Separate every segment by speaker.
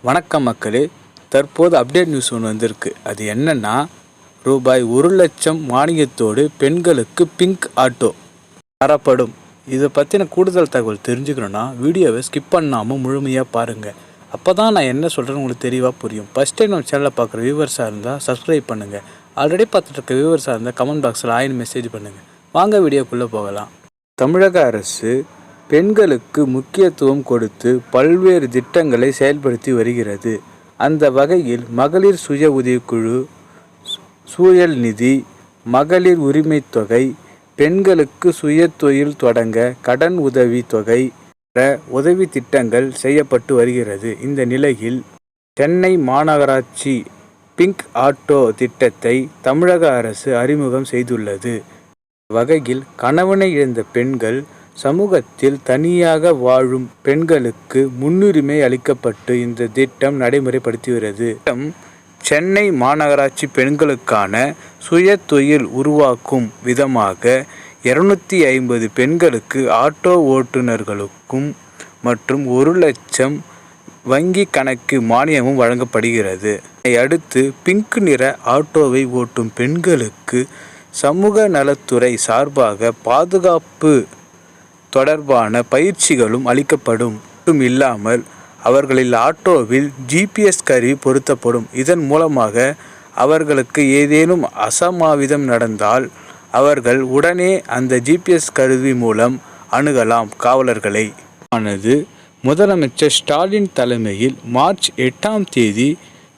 Speaker 1: வணக்கம் மக்களே, தற்போது அப்டேட் நியூஸ் ஒன்று வந்திருக்கு. அது என்னன்னா, ரூபாய் 1,00,000 மானியத்தோடு பெண்களுக்கு பிங்க் ஆட்டோ தரப்படும். இதை பற்றின கூடுதல் தகவல் தெரிஞ்சுக்கணுன்னா வீடியோவை ஸ்கிப் பண்ணாமல் முழுமையாக பாருங்கள். அப்போ தான் நான் என்ன சொல்கிறேன்னு உங்களுக்கு தெளிவாக புரியும். ஃபஸ்ட் டைம் நம்ம சேனலில் பார்க்குற வியூவர்ஸாக இருந்தால் சப்ஸ்கிரைப் பண்ணுங்கள். ஆல்ரெடி பார்த்துட்டு இருக்க வியூவர்ஸாக இருந்தால் கமெண்ட் பாக்ஸில் ஆயின் மெசேஜ் பண்ணுங்கள். வாங்க வீடியோக்குள்ளே போகலாம். தமிழக அரசு பெண்களுக்கு முக்கியத்துவம் கொடுத்து பல்வேறு திட்டங்களை செயல்படுத்தி வருகிறது. அந்த வகையில் மகளிர் சுய உதவிக்குழு, சூழல் நிதி, மகளிர் உரிமை தொகை, பெண்களுக்கு சுய தொழில் தொடங்க கடன் உதவி தொகை உதவி திட்டங்கள் செய்யப்பட்டு வருகிறது. இந்த நிலையில் சென்னை மாநகராட்சி பிங்க் ஆட்டோ திட்டத்தை தமிழக அரசு அறிமுகம் செய்துள்ளது. வகையில் கணவனை இழந்த பெண்கள், சமூகத்தில் தனியாக வாழும் பெண்களுக்கு முன்னுரிமை அளிக்கப்பட்டு இந்த திட்டம் நடைமுறைப்படுத்துகிறது. சென்னை மாநகராட்சி பெண்களுக்கான சுய தொழில் உருவாக்கும் விதமாக 250 பெண்களுக்கு ஆட்டோ ஓட்டுநர்களுக்கும் மற்றும் 1,00,000 வங்கி கணக்கு மானியமும் வழங்கப்படுகிறது. அடுத்து பிங்க் நிற ஆட்டோவை ஓட்டும் பெண்களுக்கு சமூக நலத்துறை சார்பாக பாதுகாப்பு தொடர்பான பயிற்சிகளும் அளிக்கப்படும். மட்டும் இல்லாமல் அவர்களில் ஆட்டோவில் GPS கருவி பொருத்தப்படும். இதன் மூலமாக அவர்களுக்கு ஏதேனும் அசம்பாவிதம் நடந்தால் அவர்கள் உடனே அந்த GPS கருவி மூலம் அணுகலாம் காவலர்களை. ஆனது முதலமைச்சர் ஸ்டாலின் தலைமையில் மார்ச் 8ஆம் தேதி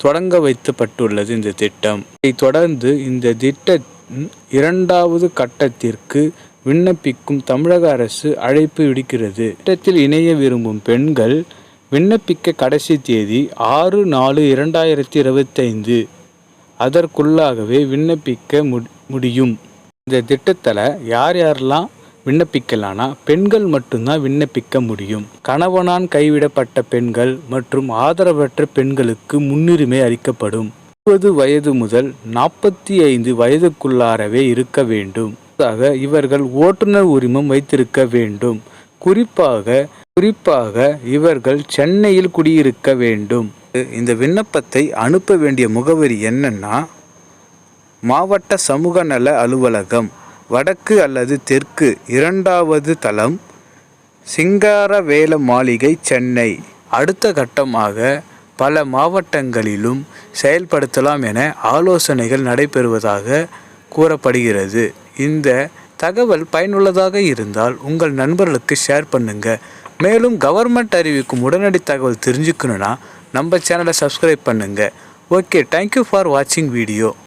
Speaker 1: தொடங்க வைக்கப்பட்டுள்ளது இந்த திட்டம். இதைத் தொடர்ந்து இந்த திட்டத்தின் 2வது கட்டத்திற்கு விண்ணப்பிக்கும் தமிழக அரசு அழைப்பு விடுக்கிறது. திட்டத்தில் இணைய விரும்பும் பெண்கள் விண்ணப்பிக்க கடைசி தேதி 6/4/2025. அதற்குள்ளாகவே விண்ணப்பிக்க முடியும். இந்த திட்டத்தில் யாரெல்லாம் விண்ணப்பிக்கலாம்னா பெண்கள் மட்டும்தான் விண்ணப்பிக்க முடியும். கணவனான் கைவிடப்பட்ட பெண்கள் மற்றும் ஆதரவற்ற பெண்களுக்கு முன்னுரிமை அளிக்கப்படும். 20 வயது முதல் 45 வயதுக்குள்ளாரவே இருக்க வேண்டும். இவர்கள் ஓட்டுநர் உரிமம் வைத்திருக்க வேண்டும். குறிப்பாக இவர்கள் சென்னையில் குடியிருக்க வேண்டும். இந்த விண்ணப்பத்தை அனுப்ப வேண்டிய முகவரி என்னன்னா, மாவட்ட சமூக நல அலுவலகம், வடக்கு அல்லது தெற்கு 2வது தளம், சிங்காரவேல மாளிகை, சென்னை. அடுத்த கட்டமாக பல மாவட்டங்களிலும் செயல்படுத்தலாம் என ஆலோசனைகள் நடைபெறுவதாக கூறப்படுகிறது. இந்த தகவல் பயனுள்ளதாக இருந்தால் உங்கள் நண்பர்களுக்கு ஷேர் பண்ணுங்கள். மேலும் கவர்மெண்ட் அறிவிக்கும் உடனடி தகவல் தெரிஞ்சுக்கணுன்னா நம்ம சேனலை சப்ஸ்கிரைப் பண்ணுங்கள். ஓகே, தேங்க்யூ ஃபார் வாட்சிங் வீடியோ.